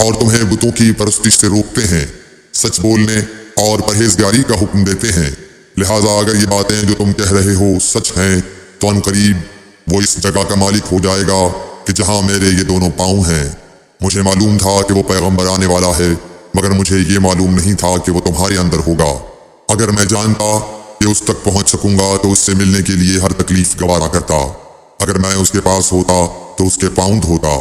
اور تمہیں بتوں کی پرستش سے روکتے ہیں، سچ بولنے اور پرہیزگاری کا حکم دیتے ہیں۔ لہٰذا اگر یہ باتیں جو تم کہہ رہے ہو سچ ہیں تو ان قریب وہ اس جگہ کا مالک ہو جائے گا کہ جہاں میرے یہ دونوں پاؤں ہیں۔ مجھے معلوم تھا کہ وہ پیغمبر آنے والا ہے، مگر مجھے یہ معلوم نہیں تھا کہ وہ تمہارے اندر ہوگا۔ اگر میں جانتا کہ اس تک پہنچ سکوں گا تو اس سے ملنے کے لیے ہر تکلیف گوارا کرتا۔ اگر میں اس کے پاس ہوتا تو اس کے پاؤں دھوتا۔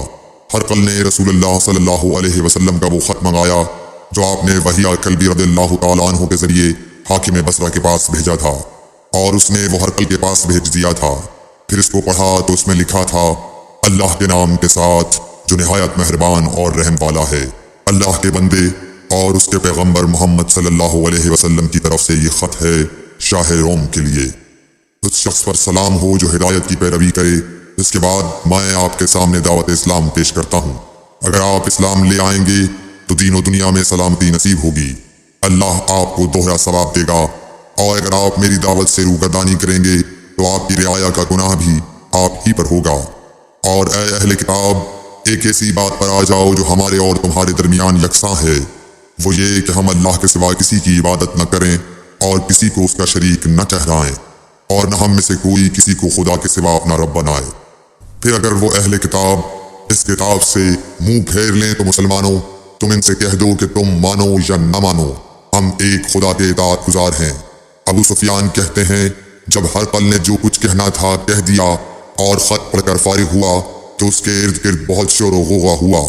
ہرقل نے رسول اللہ صلی اللہ علیہ وسلم کا وہ خط منگایا جو آپ نے وحیہ کلبی رضی اللہ تعالیٰ عنہ کے ذریعے حاکم بصرہ کے پاس بھیجا تھا، اور اس نے وہ ہرقل کے پاس بھیج دیا تھا۔ پھر اس کو پڑھا تو اس میں لکھا تھا، اللہ کے نام کے ساتھ جو نہایت مہربان اور رحم والا ہے۔ اللہ کے بندے اور اس کے پیغمبر محمد صلی اللہ علیہ وسلم کی طرف سے یہ خط ہے شاہ روم کے لیے۔ اس شخص پر سلام ہو جو ہدایت کی پیروی کرے۔ اس کے بعد میں آپ کے سامنے دعوت اسلام پیش کرتا ہوں۔ اگر آپ اسلام لے آئیں گے تو دین و دنیا میں سلامتی نصیب ہوگی، اللہ آپ کو دوہرا ثواب دے گا، اور اگر آپ میری دعوت سے روگردانی کریں گے تو آپ کی رعایا کا گناہ بھی آپ ہی پر ہوگا۔ اور اے اہل کتاب، ایک ایسی بات پر آ جاؤ جو ہمارے اور تمہارے درمیان یکساں ہے، وہ یہ کہ ہم اللہ کے سوا کسی کی عبادت نہ کریں اور کسی کو اس کا شریک نہ ٹھہرائیں، اور نہ ہم میں سے کوئی کسی کو خدا کے سوا اپنا رب بنائے۔ پھر اگر وہ اہل کتاب اس کتاب سے منہ پھیر لیں تو مسلمانوں، تم ان سے کہہ دو کہ تم مانو یا نہ مانو، ہم ایک خدا کے اطاعت گزار ہیں۔ ابو سفیان کہتے ہیں، جب ہرقل نے جو کچھ کہنا تھا کہہ دیا اور خط پڑھ کر فارغ ہوا تو اس کے ارد گرد بہت شور و غوغا ہوا،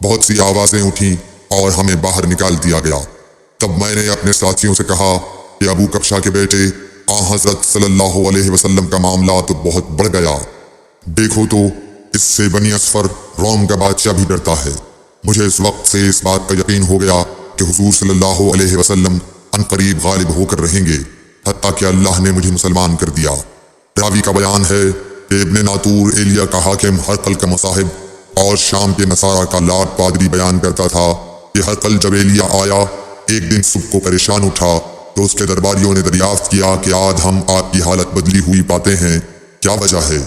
بہت سی آوازیں اٹھیں اور ہمیں باہر نکال دیا گیا۔ تب میں نے اپنے ساتھیوں سے کہا کہ ابو کبشہ کے بیٹے حضرت صلی اللہ علیہ وسلم کا معاملہ تو بہت بڑھ گیا، دیکھو تو اس سے بنی اصفر روم کا بادشاہ بھی ڈرتا ہے۔ مجھے اس وقت سے اس بات کا یقین ہو گیا کہ حضور صلی اللہ علیہ وسلم ان قریب غالب ہو کر رہیں گے، حتیٰ کہ اللہ نے مجھے مسلمان کر دیا۔ راوی کا بیان ہے کہ ابن ناطور ایلیا کا حاکم ہرقل کا مصاحب اور شام کے نصارہ کا لاٹ پادری بیان کرتا تھا کہ ہرقل جب ایلیا آیا ایک دن صبح کو پریشان اٹھا تو اس کے درباریوں نے دریافت کیا کہ آج ہم آپ کی حالت بدلی ہوئی پاتے ہیں، کیا وجہ ہے؟